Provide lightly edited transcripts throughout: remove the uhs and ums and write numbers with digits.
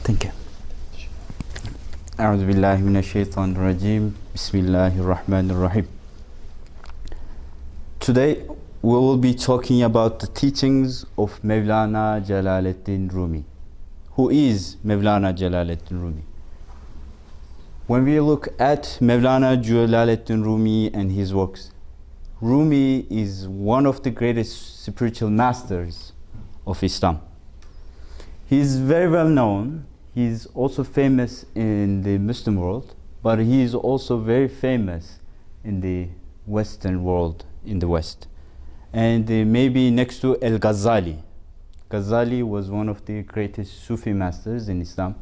Thank you. أعوذ بالله من الشيطان الرجيم بسم الله الرحمن الرحيم. Today we will be talking about the teachings of Mevlana Jalaluddin Rumi. Who is Mevlana Jalaluddin Rumi? When we look at Mevlana Jalaluddin Rumi and his works, Rumi is one of the greatest spiritual masters of Islam. He is very well known. He is also famous in the Muslim world, but he is also very famous in the Western world, in the West. And maybe next to Al-Ghazali. Ghazali was one of the greatest Sufi masters in Islam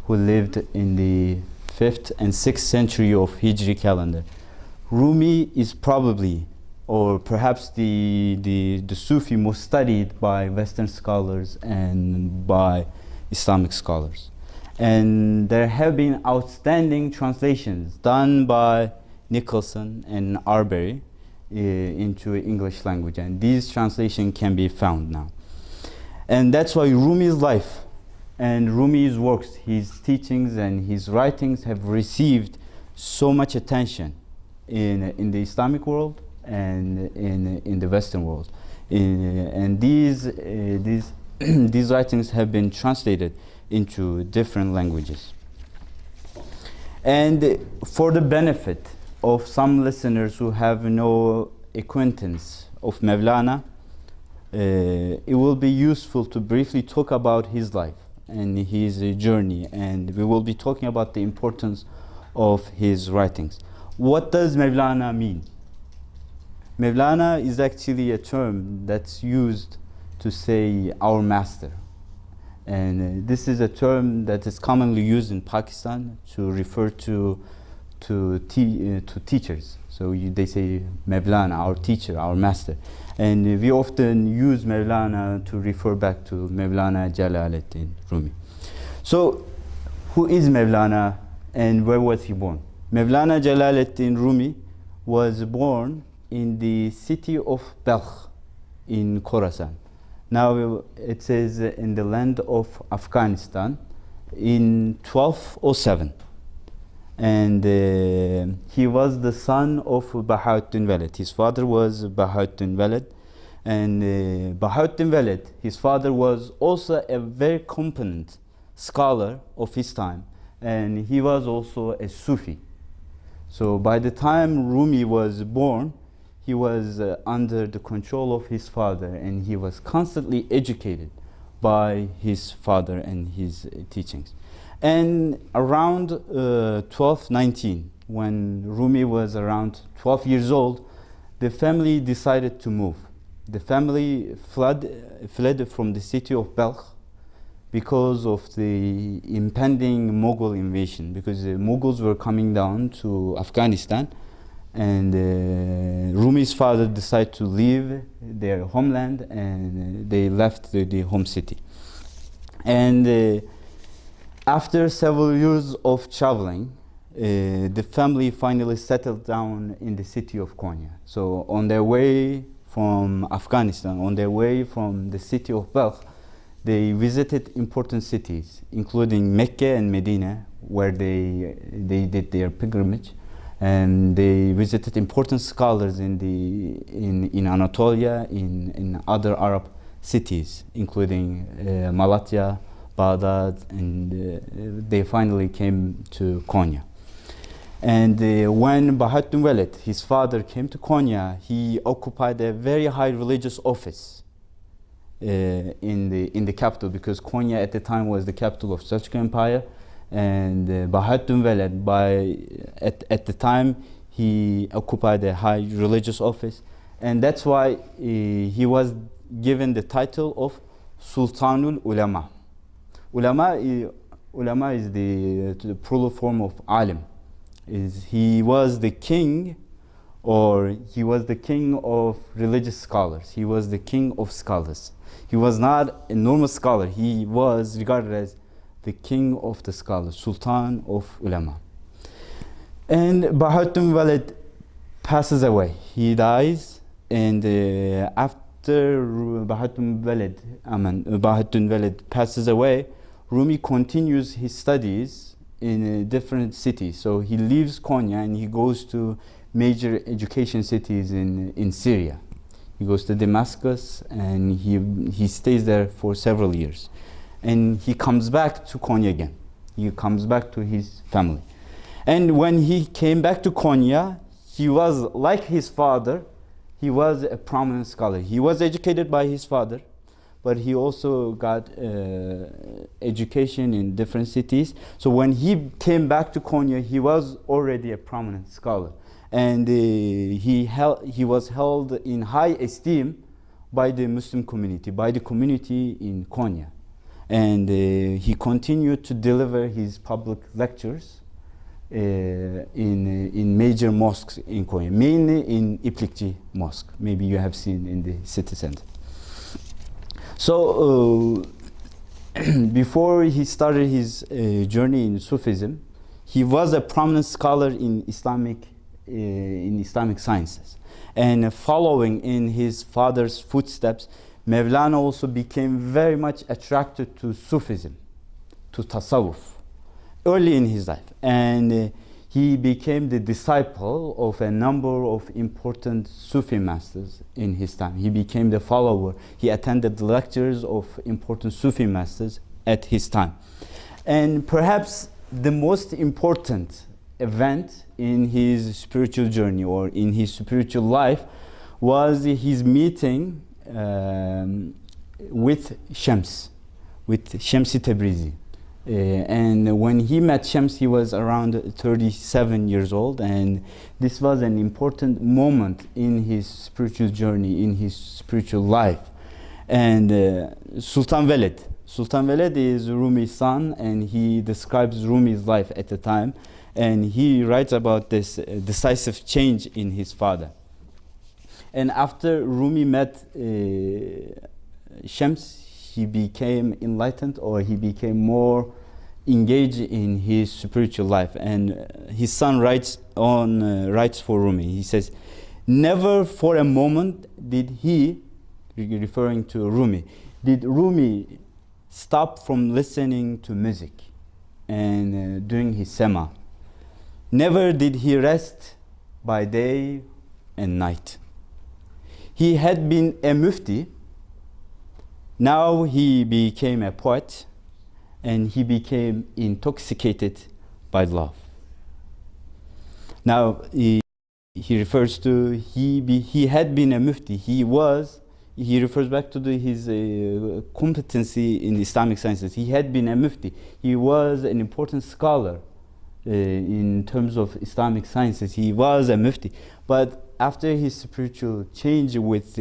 who lived in the 5th and 6th century of Hijri calendar. Rumi is probably, or perhaps the Sufi most studied by Western scholars and by Islamic scholars. And there have been outstanding translations done by Nicholson and Arbery into English language, and these translations can be found now. And that's why Rumi's life and Rumi's works, his teachings and his writings have received so much attention in the Islamic world and in the Western world. And these writings have been translated into different languages. And for the benefit of some listeners who have no acquaintance of Mevlana, it will be useful to briefly talk about his life and his journey, and we will be talking about the importance of his writings. What does Mevlana mean? Mevlana is actually a term that's used to say our master, and this is a term that is commonly used in Pakistan to refer to teachers. So they say Mevlana, our teacher, our master, and we often use Mevlana to refer back to Mevlana Jalaluddin Rumi. So who is Mevlana and where was he born? Mevlana Jalaluddin Rumi was born in the city of Balkh in Khorasan. Now it says in the land of Afghanistan in 1207. And he was the son of Bahauddin Walid. His father was Bahauddin Walid. And Bahauddin Walid, his father, was also a very competent scholar of his time. And he was also a Sufi. So by the time Rumi was born, he was under the control of his father, and he was constantly educated by his father and his teachings. And around 1219, when Rumi was around 12 years old, the family decided to move. The family fled from the city of Balkh because of the impending Mughal invasion, because the Mughals were coming down to Afghanistan, and Rumi's father decided to leave their homeland, and they left the home city. And after several years of traveling, the family finally settled down in the city of Konya. So on their way from Afghanistan, on their way from the city of Balkh, they visited important cities, including Mecca and Medina, where they did their pilgrimage. And they visited important scholars in Anatolia, in other Arab cities, including Malatya, Baghdad, and they finally came to Konya. And when Bahauddin Walid, his father, came to Konya, he occupied a very high religious office in the capital, because Konya at the time was the capital of Seljuk Empire. And Bahauddin Walid, at the time, he occupied a high religious office, and that's why he was given the title of Sultanul Ulama. Ulama is the plural form of alim. He was the king, or he was the king of religious scholars. He was the king of scholars. He was not a normal scholar. He was regarded as the king of the scholars, Sultan of Ulama. And Bahauddin Walid passes away. He dies, and after Bahauddin Walid passes away, Rumi continues his studies in different cities. So he leaves Konya and he goes to major education cities in Syria. He goes to Damascus and he stays there for several years. And he comes back to Konya again. He comes back to his family. And when he came back to Konya, he was like his father. He was a prominent scholar. He was educated by his father, but he also got education in different cities. So when he came back to Konya, he was already a prominent scholar. And he was held in high esteem by the Muslim community, by the community in Konya. And he continued to deliver his public lectures in major mosques in Konya, mainly in Iplikçi Mosque. Maybe you have seen in the city center. So before he started his journey in Sufism, he was a prominent scholar in Islamic sciences. And following in his father's footsteps, Mevlana also became very much attracted to Sufism, to Tasawwuf, early in his life. And he became the disciple of a number of important Sufi masters in his time. He became the follower. He attended the lectures of important Sufi masters at his time. And perhaps the most important event in his spiritual journey or in his spiritual life was his meeting with Shams, with Shamsi Tabrizi. And when he met Shams, he was around 37 years old, and this was an important moment in his spiritual journey, in his spiritual life. And Sultan Veled is Rumi's son, and he describes Rumi's life at the time, and he writes about this decisive change in his father. And after Rumi met Shams, he became enlightened, or he became more engaged in his spiritual life. And his son writes for Rumi. He says, never for a moment did he, referring to Rumi, did Rumi stop from listening to music and doing his sema. Never did he rest by day and night. He had been a mufti. Now he became a poet, and he became intoxicated by love. Now he refers to he had been a mufti. He refers back to his competency in Islamic sciences. He had been a mufti. He was an important scholar in terms of Islamic sciences. He was a mufti, but after his spiritual change with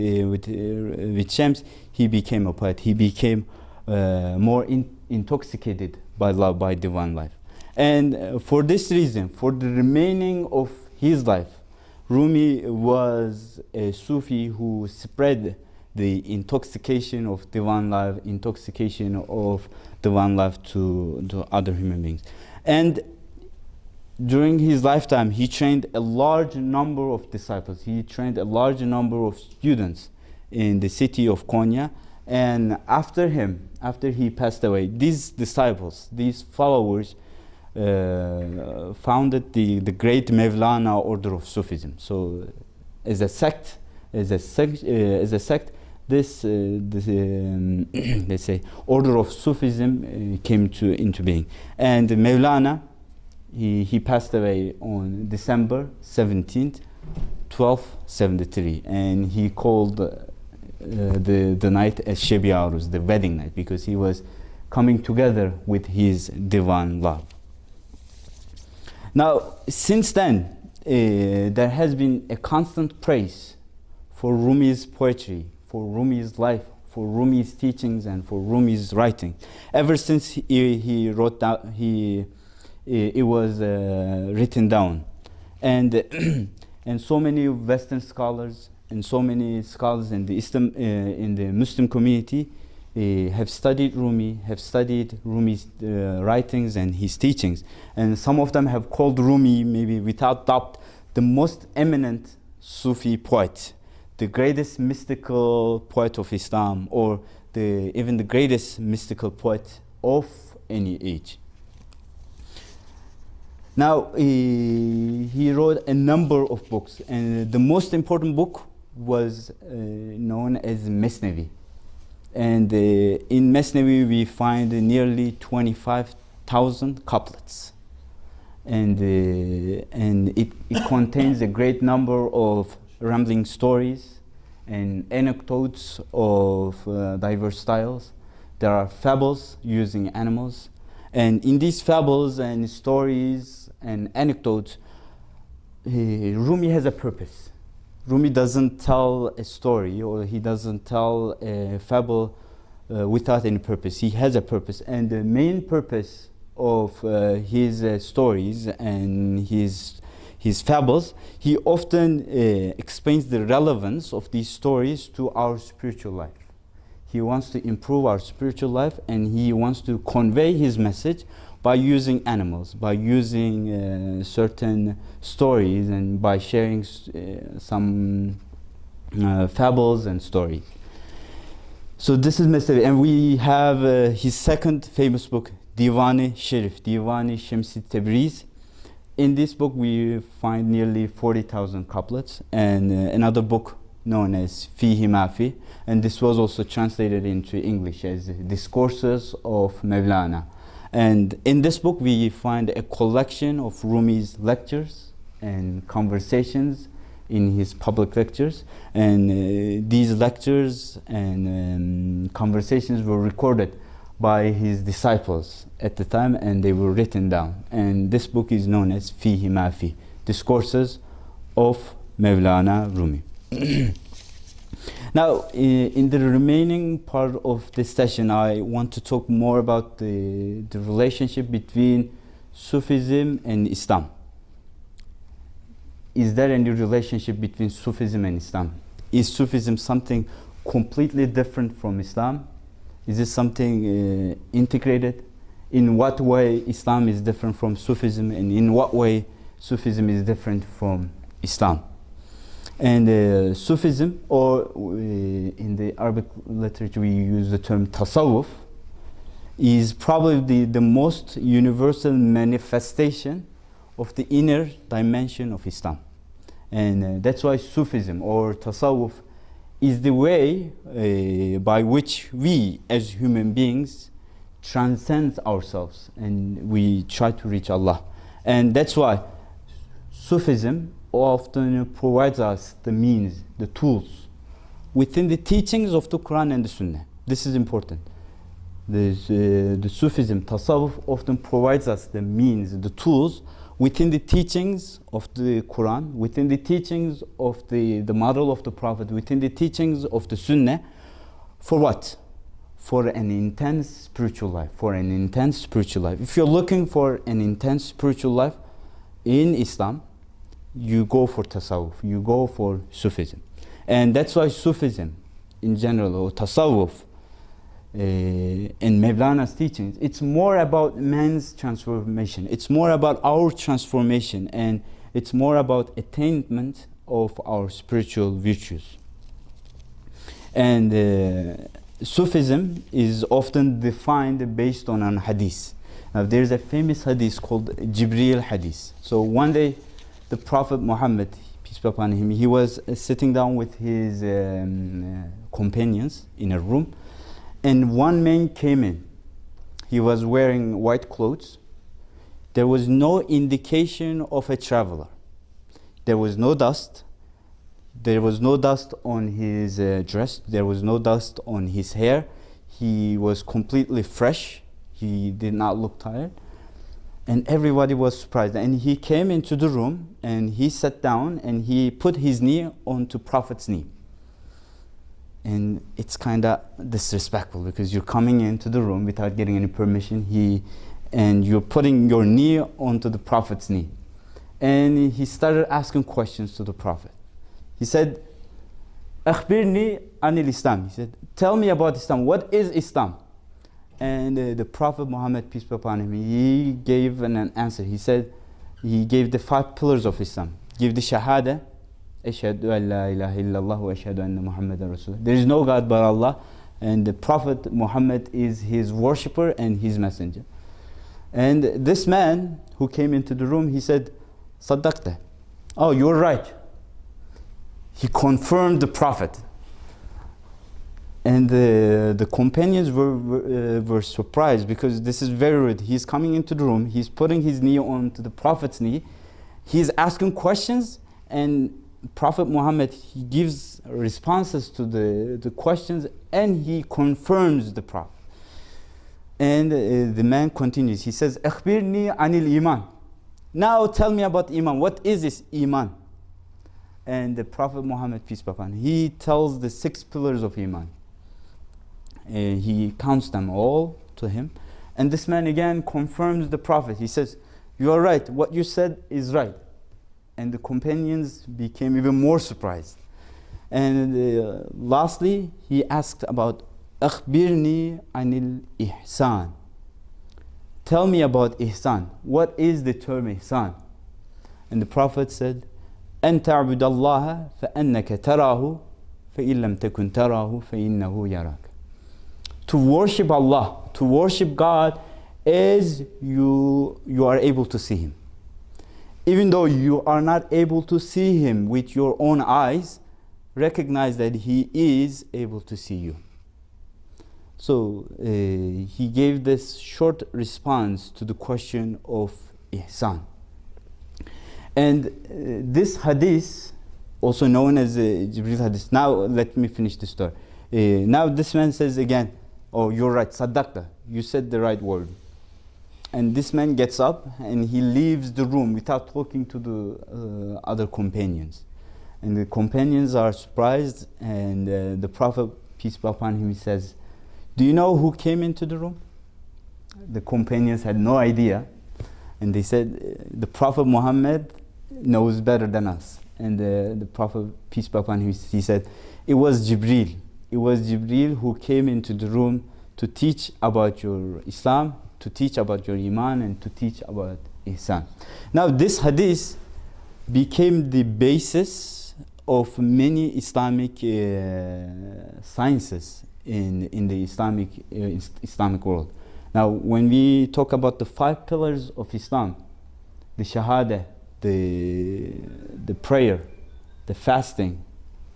Shams, he became a poet. He became more intoxicated by love, by divine life. And for this reason, for the remaining of his life, Rumi was a Sufi who spread the intoxication of divine life, to other human beings. And during his lifetime, he trained a large number of disciples. He trained a large number of students in the city of Konya. And after he passed away, these disciples, these followers, founded the great Mevlana order of Sufism. So, as a sect, this let's say order of Sufism came into being. And Mevlana, he passed away on December 17th, 1273, and he called the night as Shebi Aruz, the wedding night, because he was coming together with his divine love. Now, since then, there has been a constant praise for Rumi's poetry, for Rumi's life, for Rumi's teachings, and for Rumi's writing. Ever since he wrote down, it was written down, and and so many Western scholars and so many scholars in the Muslim community have studied Rumi, have studied Rumi's writings and his teachings, and some of them have called Rumi, maybe without doubt, the most eminent Sufi poet, the greatest mystical poet of Islam, or even the greatest mystical poet of any age. Now, he wrote a number of books, and the most important book was known as Mathnawi. And in Mathnawi, we find nearly 25,000 couplets. And it contains a great number of rambling stories and anecdotes of diverse styles. There are fables using animals. And in these fables and stories and anecdotes, Rumi has a purpose. Rumi doesn't tell a story, or he doesn't tell a fable without any purpose. He has a purpose, and the main purpose of his stories and his fables, he often explains the relevance of these stories to our spiritual life. He wants to improve our spiritual life, and he wants to convey his message by using animals, by using certain stories, and by sharing some fables and stories. So this is Mathnawi, and we have his second famous book, Divan-i Sharif, Divan-i Shamsi Tabriz. In this book we find nearly 40,000 couplets, and another book known as Fihi Mafi, and this was also translated into English as Discourses of Mevlana. And in this book we find a collection of Rumi's lectures and conversations in his public lectures, and these lectures and conversations were recorded by his disciples at the time, and they were written down. And this book is known as Fihi Mafi, Discourses of Mevlana Rumi. Now, in the remaining part of this session, I want to talk more about the relationship between Sufism and Islam. Is there any relationship between Sufism and Islam? Is Sufism something completely different from Islam? Is it something integrated? In what way Islam is different from Sufism, and in what way Sufism is different from Islam? And Sufism, or in the Arabic literature we use the term tasawwuf, is probably the most universal manifestation of the inner dimension of Islam. And that's why Sufism or tasawwuf is the way by which we as human beings transcend ourselves and we try to reach Allah. And that's why Sufism often provides us the means, the tools within the teachings of the Quran and the Sunnah. This is important. The Sufism, Tasawwuf, often provides us the means, the tools within the teachings of the Quran, within the teachings of the model of the Prophet, within the teachings of the Sunnah. For what? For an intense spiritual life. For an intense spiritual life. If you're looking for an intense spiritual life in Islam, you go for Tasawwuf, you go for Sufism. And that's why Sufism in general, or Tasawwuf, in Mevlana's teachings, it's more about man's transformation. It's more about our transformation, and it's more about attainment of our spiritual virtues. And Sufism is often defined based on an hadith. Now there's a famous hadith called Jibreel hadith. So one day the Prophet Muhammad, peace be upon him, he was sitting down with his companions in a room, and one man came in. He was wearing white clothes. There was no indication of a traveler. There was no dust. There was no dust on his dress. There was no dust on his hair. He was completely fresh. He did not look tired. And everybody was surprised. And he came into the room and he sat down and he put his knee onto Prophet's knee. And it's kind of disrespectful because you're coming into the room without getting any permission. And you're putting your knee onto the Prophet's knee. And he started asking questions to the Prophet. He said, "Akhbirni anil Islam." He said, "Tell me about Islam. What is Islam?" And the Prophet Muhammad, peace be upon him, he gave an answer. He said, he gave the 5 pillars of Islam. Give the Shahada, Ashhadu an la ilaha illallah wa ashhadu anna Muhammadan Rasulullah. There is no God but Allah, and the Prophet Muhammad is his worshipper and his messenger. And this man who came into the room, he said, Saddaqta. Oh, you're right. He confirmed the Prophet. And the companions were surprised, because this is very rude. He's coming into the room, he's putting his knee onto the Prophet's knee, he's asking questions, and Prophet Muhammad, he gives responses to the questions, and he confirms the Prophet. And the man continues, he says, Akhbirni anil iman. Now tell me about iman. What is this iman? And the Prophet Muhammad, peace be upon him, he tells the 6 pillars of iman. He counts them all to him, and this man again confirms the Prophet. He says, you are right, what you said is right. And the companions became even more surprised. And lastly, he asked about Akhbirni anil ihsan. Tell me about ihsan. What is the term ihsan? And the Prophet said, أن تعبد الله فأنك تراه فإن لم تكن تراه فإنه يراك. To worship Allah, to worship God, as you are able to see Him. Even though you are not able to see Him with your own eyes, recognize that He is able to see you. So he gave this short response to the question of ihsan. And this hadith, also known as Jibril hadith. Now let me finish the story. Now this man says again, oh, you're right, Saddaqta, you said the right word. And this man gets up and he leaves the room without talking to the other companions. And the companions are surprised, and the Prophet, peace be upon him, he says, do you know who came into the room? The companions had no idea. And they said, the Prophet Muhammad knows better than us. And the Prophet, peace be upon him, he said, it was Jibril. It was Jibril who came into the room to teach about your Islam, to teach about your Iman, and to teach about Ihsan. Now this hadith became the basis of many Islamic sciences in the Islamic world. Now when we talk about the 5 pillars of Islam, the Shahada, the prayer, the fasting,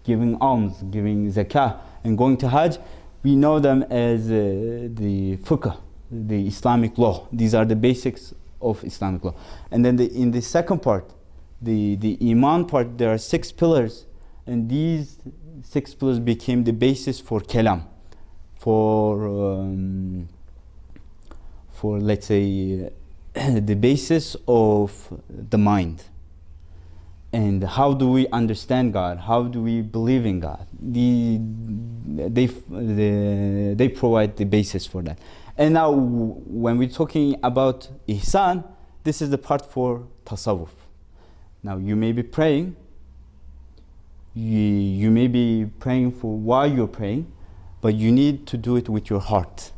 giving alms, giving zakah, and going to Hajj, we know them as the fiqh, the Islamic law. These are the basics of Islamic law. And then in the second part, the Iman part, there are 6 pillars, and these 6 pillars became the basis for kalam, for let's say the basis of the mind. And how do we understand God? How do we believe in God? They provide the basis for that. And now when we're talking about ihsan, this is the part for tasawwuf. Now you may be praying, you may be praying for while you're praying, but you need to do it with your heart.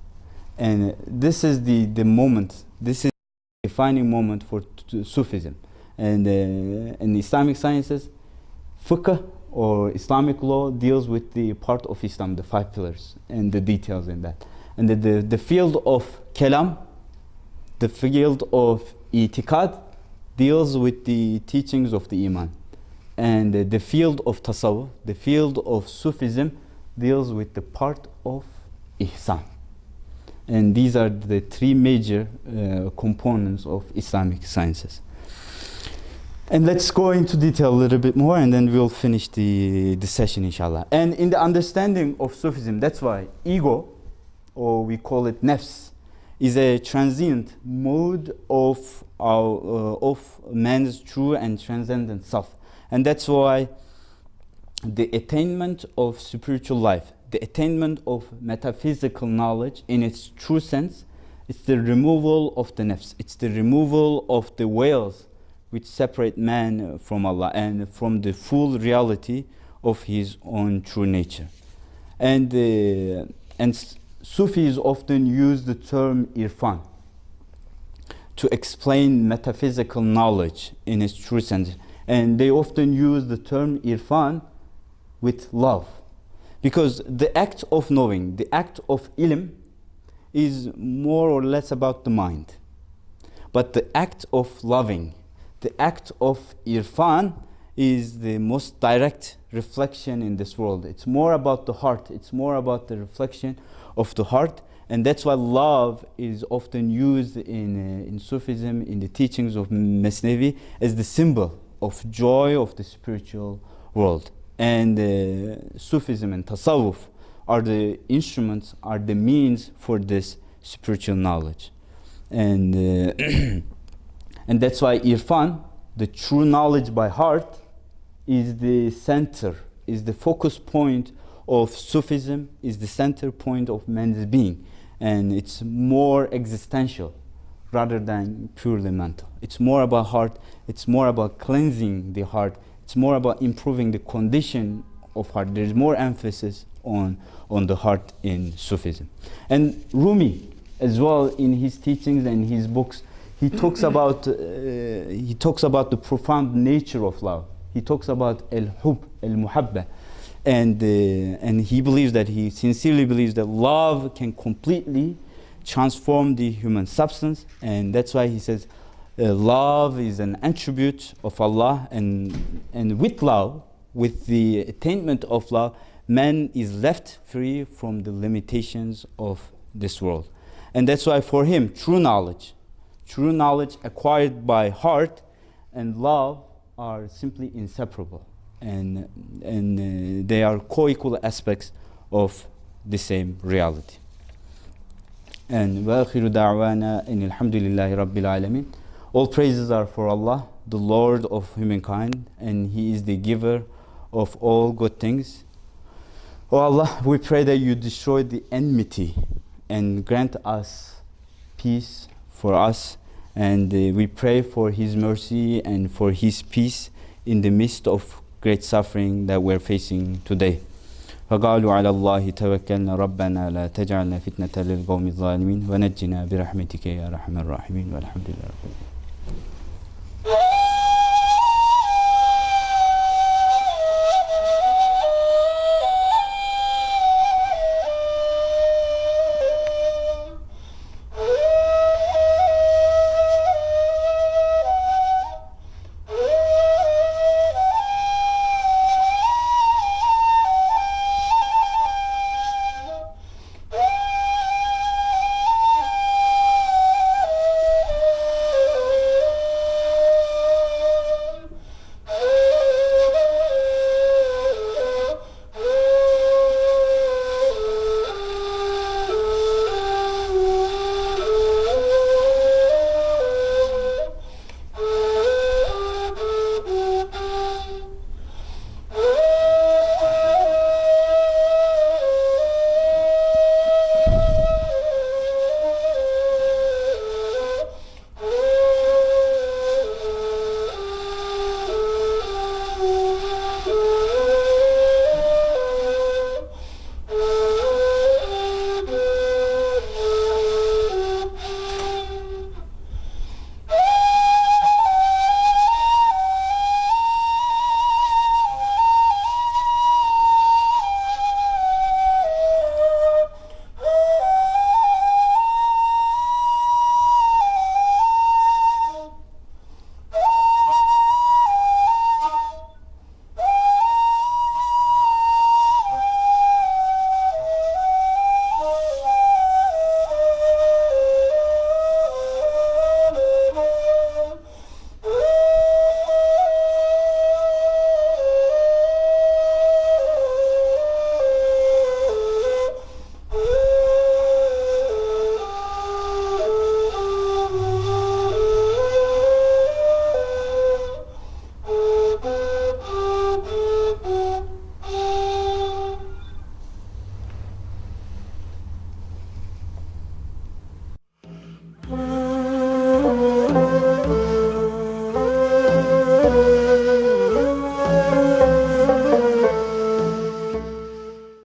And this is the moment, this is the defining moment for Sufism. And in Islamic sciences, fiqh or Islamic law deals with the part of Islam, the 5 pillars, and the details in that. And the field of kalam, the field of itiqad, deals with the teachings of the Iman. And the field of tasawwuf, the field of Sufism, deals with the part of ihsan. And these are the 3 major components of Islamic sciences. And let's go into detail a little bit more, and then we'll finish the session, inshallah. And in the understanding of Sufism, that's why ego, or we call it nafs, is a transient mode of man's true and transcendent self. And that's why the attainment of spiritual life, the attainment of metaphysical knowledge in its true sense, it's the removal of the nafs, it's the removal of the veils which separate man from Allah and from the full reality of his own true nature. And Sufis often use the term irfan to explain metaphysical knowledge in its true sense. And they often use the term irfan with love, because the act of knowing, the act of ilm, is more or less about the mind. but the act of loving, the act of irfan is the most direct reflection in this world. It's more about the heart. It's more about the reflection of the heart. And that's why love is often used in Sufism, in the teachings of Mathnawi, as the symbol of joy of the spiritual world. And Sufism and Tasawwuf are the instruments, are the means for this spiritual knowledge. And, and that's why irfan, the true knowledge by heart, is the center, is the focus point of Sufism, is the center point of man's being. And it's more existential rather than purely mental. It's more about heart, it's more about cleansing the heart, it's more about improving the condition of heart. There's more emphasis on the heart in Sufism. And Rumi, as well, in his teachings and his books, he talks about the profound nature of love. He talks about al-hub, al-muhabba, and he believes that, he sincerely believes that love can completely transform the human substance, and that's why he says love is an attribute of Allah, and with love, with the attainment of love, man is left free from the limitations of this world. And that's why for him, true knowledge acquired by heart and love are simply inseparable, and they are co-equal aspects of the same reality. And وَآخِرُ دَعْوَانَا إِنِ الْحَمْدُ لِلَّهِ رَبِّ الْعَالَمِينَ. All praises are for Allah, the Lord of humankind, and He is the giver of all good things. Oh Allah, we pray that you destroy the enmity and grant us peace for us, and we pray for His mercy and for His peace in the midst of great suffering that we're facing today. فقالوا على الله توكلنا ربنا لا تجعلنا فتنة للقوم الظالمين ونجنا برحمتك يا أرحم الراحمين والحمد لله رب العالمين.